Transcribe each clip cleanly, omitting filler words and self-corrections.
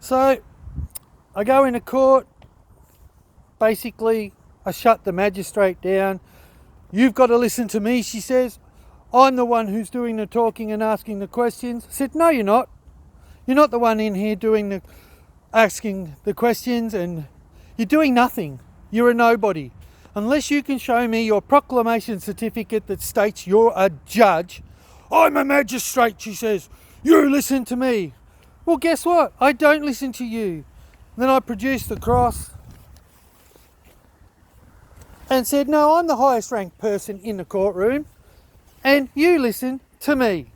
So I go into court. Basically, I shut the magistrate down. You've got to listen to me, she says. I'm the one who's doing the talking and asking the questions. I said, no, you're not. You're not the one in here asking the questions, and you're doing nothing. You're a nobody. Unless you can show me your proclamation certificate that states you're a judge. I'm a magistrate, she says. You listen to me. Well, guess what? I don't listen to you. Then I produced the cross and said, no, I'm the highest ranked person in the courtroom, and you listen to me.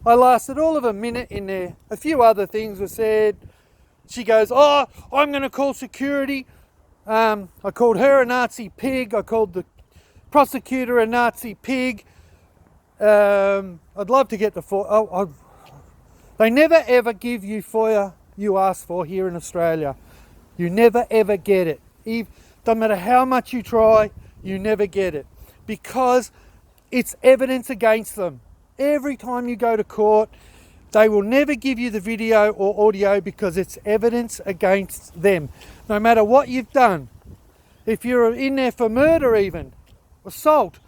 I lasted all of a minute in there. A few other things were said. She goes, oh, I'm going to call security. I called her a Nazi pig. I called the prosecutor a Nazi pig. I'd love to get the they never ever give you FOIA you ask for here in Australia. You never ever get it. Doesn't matter how much you try, you never get it. Because it's evidence against them. Every time you go to court, they will never give you the video or audio because it's evidence against them. No matter what you've done. If you're in there for murder even, assault,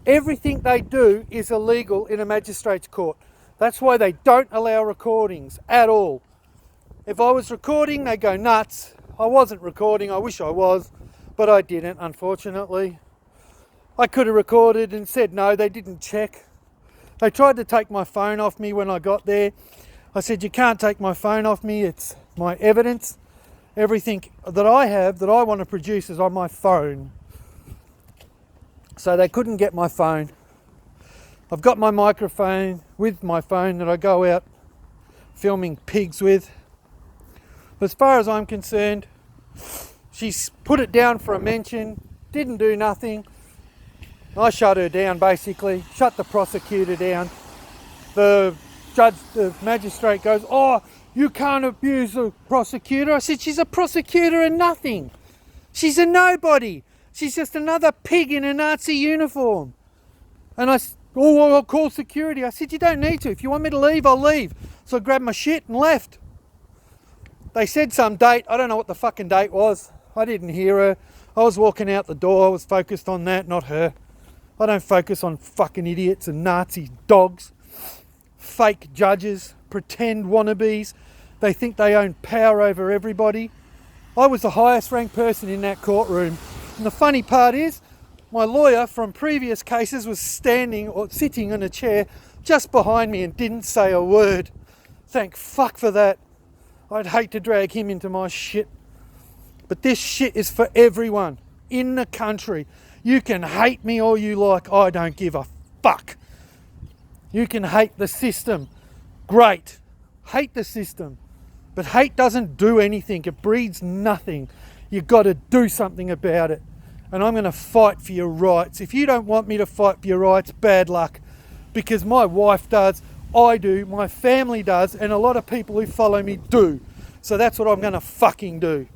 everything they do is illegal in a magistrate's court. That's why they don't allow recordings at all. If I was recording, they go nuts. I wasn't recording, I wish I was, but I didn't, unfortunately. I could have recorded and said no, they didn't check. They tried to take my phone off me when I got there. I said, you can't take my phone off me, it's my evidence. Everything that I have that I want to produce is on my phone. So they couldn't get my phone. I've got my microphone with my phone that I go out filming pigs with. As far as I'm concerned, she's put it down for a mention, didn't do nothing. I shut her down basically, shut the prosecutor down. The magistrate goes, oh, you can't abuse a prosecutor. I said, she's a prosecutor and nothing. She's a She's just another pig in a Nazi uniform. And I'll call security. I said, you don't need to. If you want me to leave, I'll leave. So I grabbed my shit and left. They said some date. I don't know what the fucking date was. I didn't hear her. I was walking out the door. I was focused on that, not her. I don't focus on fucking idiots and Nazi dogs. Fake judges, pretend wannabes. They think they own power over everybody. I was the highest ranked person in that courtroom. And the funny part is, my lawyer from previous cases was standing or sitting in a chair just behind me and didn't say a word. Thank fuck for that. I'd hate to drag him into my shit. But this shit is for everyone in the country. You can hate me all you like. I don't give a fuck. You can hate the system. Great. Hate the system. But hate doesn't do anything. It breeds nothing. You've got to do something about it. And I'm going to fight for your rights. If you don't want me to fight for your rights, bad luck. Because my wife does. I do, my family does, and a lot of people who follow me do. So that's what I'm going to fucking do.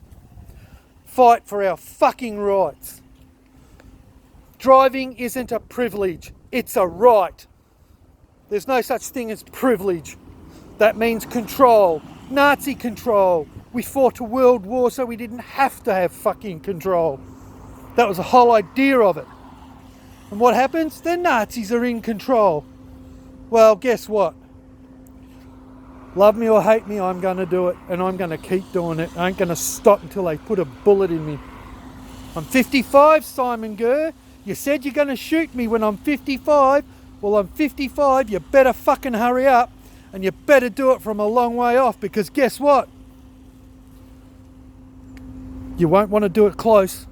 Fight for our fucking rights. Driving isn't a privilege, it's a right. There's no such thing as privilege. That means control, Nazi control. We fought a world war so we didn't have to have fucking control. That was the whole idea of it. And what happens? The Nazis are in control. Well, guess what? Love me or hate me, I'm going to do it. And I'm going to keep doing it. I ain't going to stop until they put a bullet in me. I'm 55, Simon Gurr. You said you're going to shoot me when I'm 55. Well, I'm 55. You better fucking hurry up. And you better do it from a long way off. Because guess what? You won't want to do it close.